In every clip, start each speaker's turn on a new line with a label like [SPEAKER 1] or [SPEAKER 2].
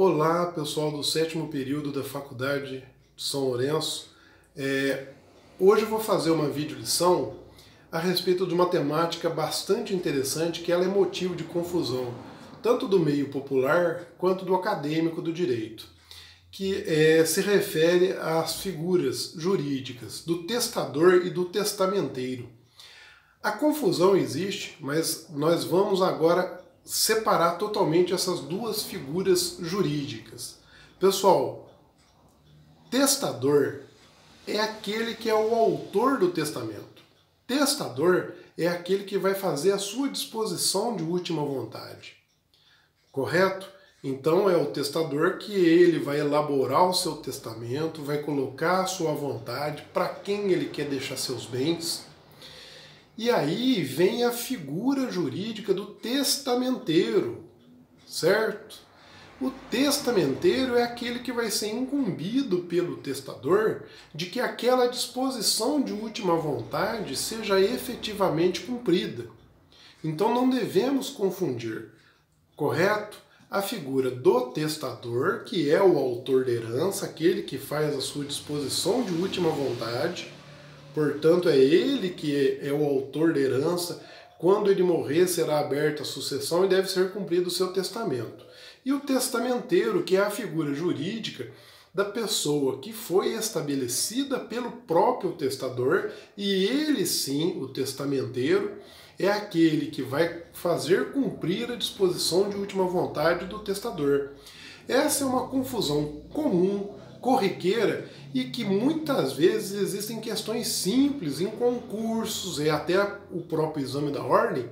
[SPEAKER 1] Olá, pessoal do sétimo período da Faculdade de São Lourenço. Hoje eu vou fazer uma videolição a respeito de uma temática bastante interessante, que ela é motivo de confusão, tanto do meio popular quanto do acadêmico do direito, que se refere às figuras jurídicas do testador e do testamenteiro. A confusão existe, mas nós vamos agora separar totalmente essas duas figuras jurídicas. Pessoal, testador é aquele que é o autor do testamento. Testador é aquele que vai fazer a sua disposição de última vontade. Correto? Então é o testador que ele vai elaborar o seu testamento, vai colocar a sua vontade para quem ele quer deixar seus bens. E aí vem a figura jurídica do testamenteiro, certo? O testamenteiro é aquele que vai ser incumbido pelo testador de que aquela disposição de última vontade seja efetivamente cumprida. Então não devemos confundir, correto? A figura do testador, que é o autor da herança, aquele que faz a sua disposição de última vontade. Portanto, é ele que é o autor da herança. Quando ele morrer, será aberta a sucessão e deve ser cumprido o seu testamento. E o testamenteiro, que é a figura jurídica da pessoa que foi estabelecida pelo próprio testador, e ele sim, o testamenteiro, é aquele que vai fazer cumprir a disposição de última vontade do testador. Essa é uma confusão comum, corriqueira, e que muitas vezes existem questões simples em concursos e até o próprio exame da ordem,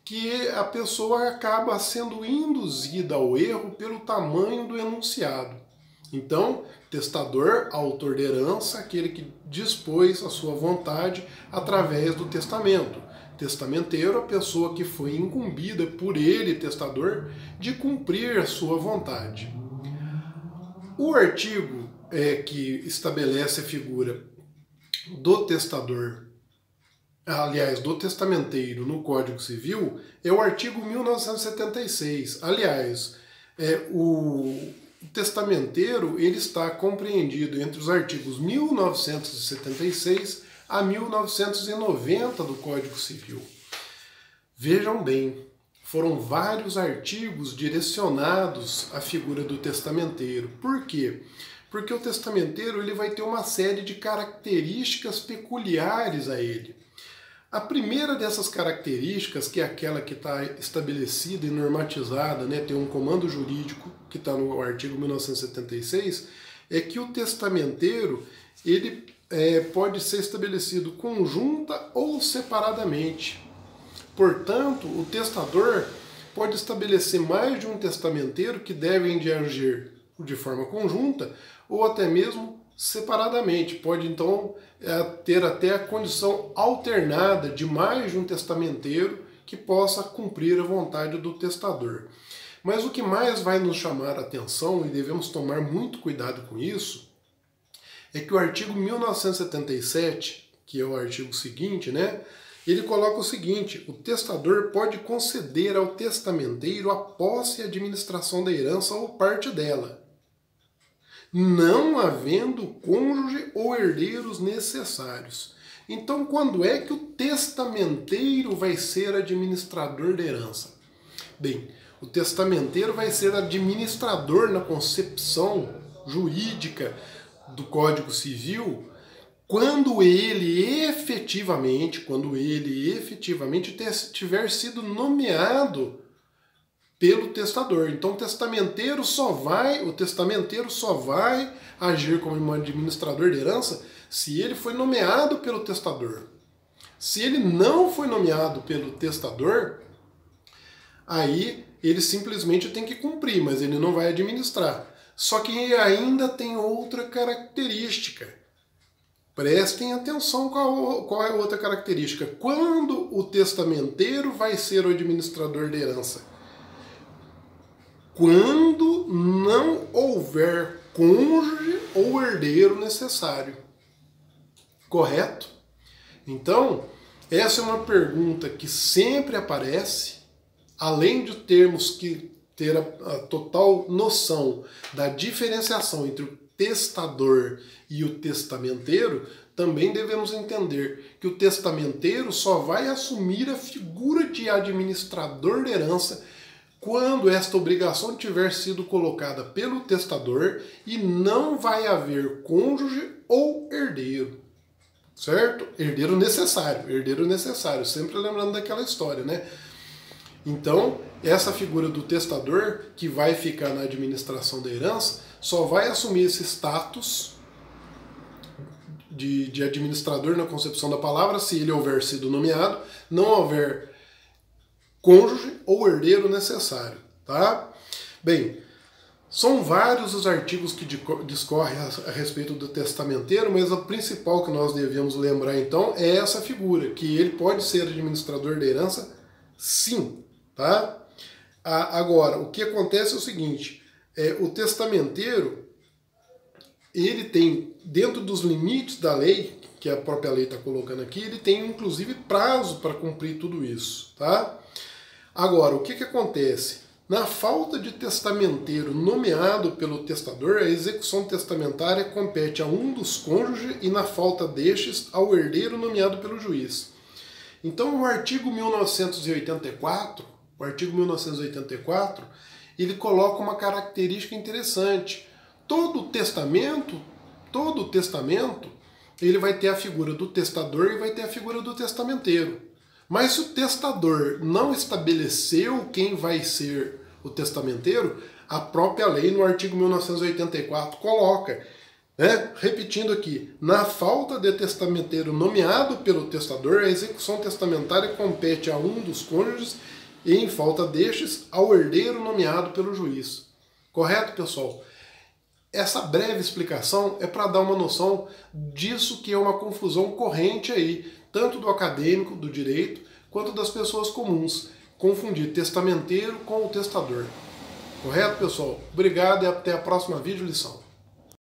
[SPEAKER 1] que a pessoa acaba sendo induzida ao erro pelo tamanho do enunciado. Então, testador, autor de herança, aquele que dispôs a sua vontade através do testamento. Testamenteiro, a pessoa que foi incumbida por ele, testador, de cumprir a sua vontade. O artigo que estabelece a figura do testador, aliás, do testamenteiro no Código Civil, é o artigo 1976. Aliás, o testamenteiro ele está compreendido entre os artigos 1976 a 1990 do Código Civil. Vejam bem, foram vários artigos direcionados à figura do testamenteiro. Por quê? Porque o testamenteiro ele vai ter uma série de características peculiares a ele. A primeira dessas características, que é aquela que está estabelecida e normatizada, né, tem um comando jurídico que está no artigo 1976, é que o testamenteiro ele pode ser estabelecido conjunta ou separadamente. Portanto, o testador pode estabelecer mais de um testamenteiro que devem de agir de forma conjunta ou até mesmo separadamente. Pode então ter até a condição alternada de mais de um testamenteiro que possa cumprir a vontade do testador. Mas o que mais vai nos chamar a atenção, e devemos tomar muito cuidado com isso, é que o artigo 1977, que é o artigo seguinte, né, ele coloca o seguinte: o testador pode conceder ao testamenteiro a posse e administração da herança ou parte dela, não havendo cônjuge ou herdeiros necessários. Então, quando é que o testamenteiro vai ser administrador da herança? Bem, o testamenteiro vai ser administrador na concepção jurídica do Código Civil quando ele efetivamente tiver sido nomeado pelo testador. Então o testamenteiro só vai agir como um administrador de herança se ele foi nomeado pelo testador. Se ele não foi nomeado pelo testador, aí ele simplesmente tem que cumprir, mas ele não vai administrar. Só que ainda tem outra característica. Prestem atenção qual é a outra característica. Quando o testamenteiro vai ser o administrador de herança? Quando não houver cônjuge ou herdeiro necessário. Correto? Então, essa é uma pergunta que sempre aparece, além de termos que ter a total noção da diferenciação entre o testador e o testamenteiro, também devemos entender que o testamenteiro só vai assumir a figura de administrador de herança quando esta obrigação tiver sido colocada pelo testador e não vai haver cônjuge ou herdeiro. Certo? Herdeiro necessário, sempre lembrando daquela história, né? Então, essa figura do testador, que vai ficar na administração da herança, só vai assumir esse status de administrador na concepção da palavra se ele houver sido nomeado, não houver cônjuge ou herdeiro necessário, tá? Bem, são vários os artigos que discorrem a respeito do testamenteiro, mas o principal que nós devemos lembrar então é essa figura, que ele pode ser administrador da herança, sim, tá? Agora, o que acontece é o seguinte, o testamenteiro, ele tem, dentro dos limites da lei, que a própria lei está colocando aqui, ele tem inclusive prazo para cumprir tudo isso, tá? Agora, o que acontece? Na falta de testamenteiro nomeado pelo testador, a execução testamentária compete a um dos cônjuges e, na falta destes, ao herdeiro nomeado pelo juiz. Então, o artigo 1984, ele coloca uma característica interessante. Todo testamento, ele vai ter a figura do testador e vai ter a figura do testamenteiro. Mas se o testador não estabeleceu quem vai ser o testamenteiro, a própria lei no artigo 1984 coloca, né? Repetindo aqui, na falta de testamenteiro nomeado pelo testador, a execução testamentária compete a um dos cônjuges e, em falta destes, ao herdeiro nomeado pelo juiz. Correto, pessoal? Essa breve explicação é para dar uma noção disso que é uma confusão corrente aí, tanto do acadêmico, do direito, quanto das pessoas comuns. Confundir testamenteiro com o testador. Correto, pessoal? Obrigado e até a próxima vídeo lição.